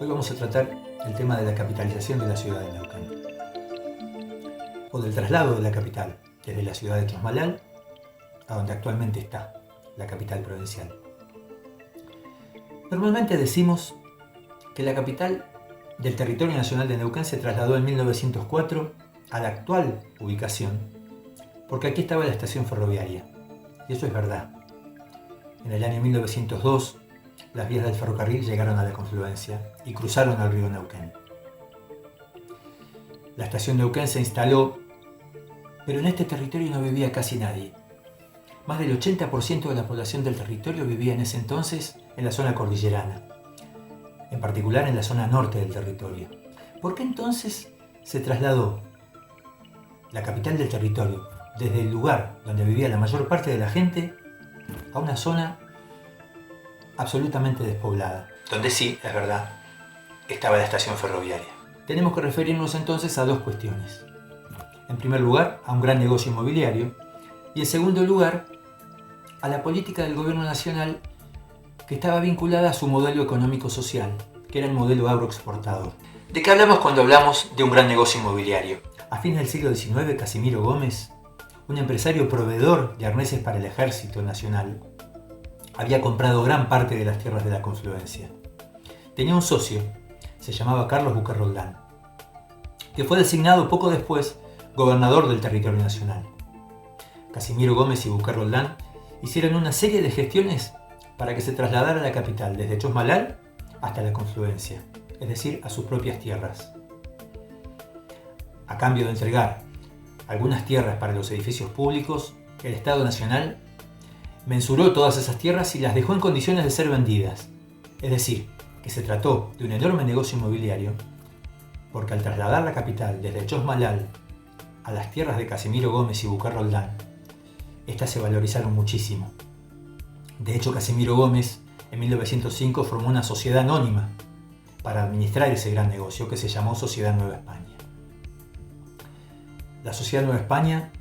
Hoy vamos a tratar el tema de la capitalización de la ciudad de Neuquén, o del traslado de la capital desde la ciudad de Chosmalal a donde actualmente está, la capital provincial. Normalmente decimos que la capital del territorio nacional de Neuquén se trasladó en 1904 a la actual ubicación, porque aquí estaba la estación ferroviaria, y eso es verdad. En el año 1902, las vías del ferrocarril llegaron a la confluencia y cruzaron el río Neuquén. La estación Neuquén se instaló, pero en este territorio no vivía casi nadie. Más del 80% de la población del territorio vivía en ese entonces en la zona cordillerana, en particular en la zona norte del territorio. ¿Por qué entonces se trasladó la capital del territorio desde el lugar donde vivía la mayor parte de la gente a una zona absolutamente despoblada, donde sí, es verdad, estaba la estación ferroviaria? Tenemos que referirnos entonces a dos cuestiones. En primer lugar, a un gran negocio inmobiliario, y en segundo lugar, a la política del gobierno nacional que estaba vinculada a su modelo económico-social, que era el modelo agroexportador. ¿De qué hablamos cuando hablamos de un gran negocio inmobiliario? A fines del siglo XIX, Casimiro Gómez, un empresario proveedor de arneses para el ejército nacional, había comprado gran parte de las tierras de la confluencia. Tenía un socio, se llamaba Carlos Buquer Roldán, que fue designado poco después gobernador del territorio nacional. Casimiro Gómez y Buquer Roldán hicieron una serie de gestiones para que se trasladara a la capital desde Chosmalal hasta la confluencia, es decir, a sus propias tierras. A cambio de entregar algunas tierras para los edificios públicos, el Estado Nacional mensuró todas esas tierras y las dejó en condiciones de ser vendidas. Es decir, que se trató de un enorme negocio inmobiliario, porque al trasladar la capital desde Chosmalal a las tierras de Casimiro Gómez y Buquer Roldán, estas se valorizaron muchísimo. De hecho, Casimiro Gómez en 1905 formó una sociedad anónima para administrar ese gran negocio que se llamó Sociedad Nueva España. La Sociedad Nueva España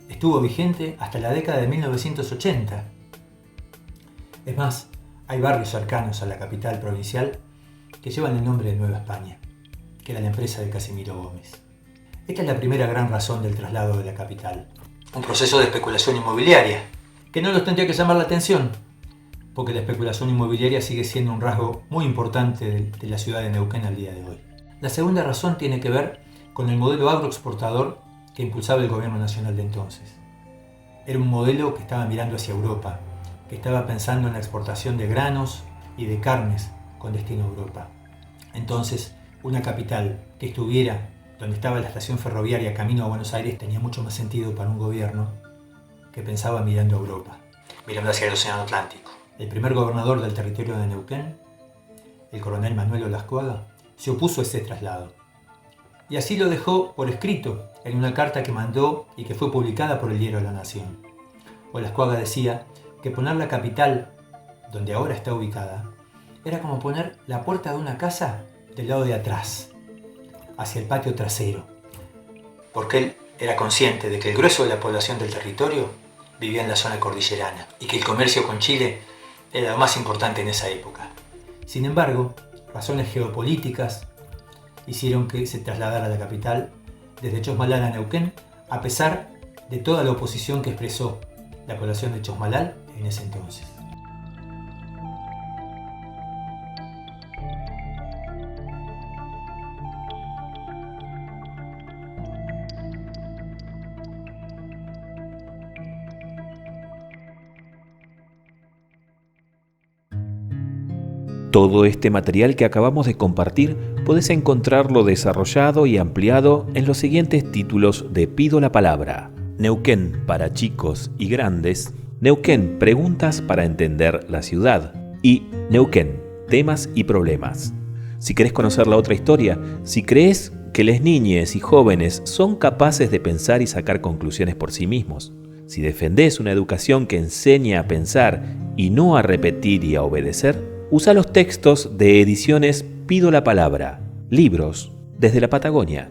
estuvo vigente hasta la década de 1980. Es más, hay barrios cercanos a la capital provincial que llevan el nombre de Nueva España, que era la empresa de Casimiro Gómez. Esta es la primera gran razón del traslado de la capital. Un proceso de especulación inmobiliaria, que no nos tendría que llamar la atención, porque la especulación inmobiliaria sigue siendo un rasgo muy importante de la ciudad de Neuquén al día de hoy. La segunda razón tiene que ver con el modelo agroexportador que impulsaba el gobierno nacional de entonces. Era un modelo que estaba mirando hacia Europa, que estaba pensando en la exportación de granos y de carnes con destino a Europa. Entonces, una capital que estuviera donde estaba la estación ferroviaria camino a Buenos Aires tenía mucho más sentido para un gobierno que pensaba mirando a Europa, mirando hacia el Océano Atlántico. El primer gobernador del territorio de Neuquén, el coronel Manuel Olascuaga, se opuso a ese traslado. Y así lo dejó por escrito en una carta que mandó y que fue publicada por el diario La Nación. Olascuaga decía que poner la capital donde ahora está ubicada era como poner la puerta de una casa del lado de atrás, hacia el patio trasero, porque él era consciente de que el grueso de la población del territorio vivía en la zona cordillerana y que el comercio con Chile era lo más importante en esa época. Sin embargo, razones geopolíticas hicieron que se trasladara la capital desde Chosmalal a Neuquén, a pesar de toda la oposición que expresó la población de Chosmalal en ese entonces. Todo este material que acabamos de compartir podés encontrarlo desarrollado y ampliado en los siguientes títulos de Pido la Palabra: Neuquén para chicos y grandes, Neuquén, preguntas para entender la ciudad, y Neuquén, temas y problemas. Si querés conocer la otra historia, si crees que las niñas y jóvenes son capaces de pensar y sacar conclusiones por sí mismos, si defendés una educación que enseña a pensar y no a repetir y a obedecer, usa los textos de ediciones Pido la Palabra, libros desde la Patagonia.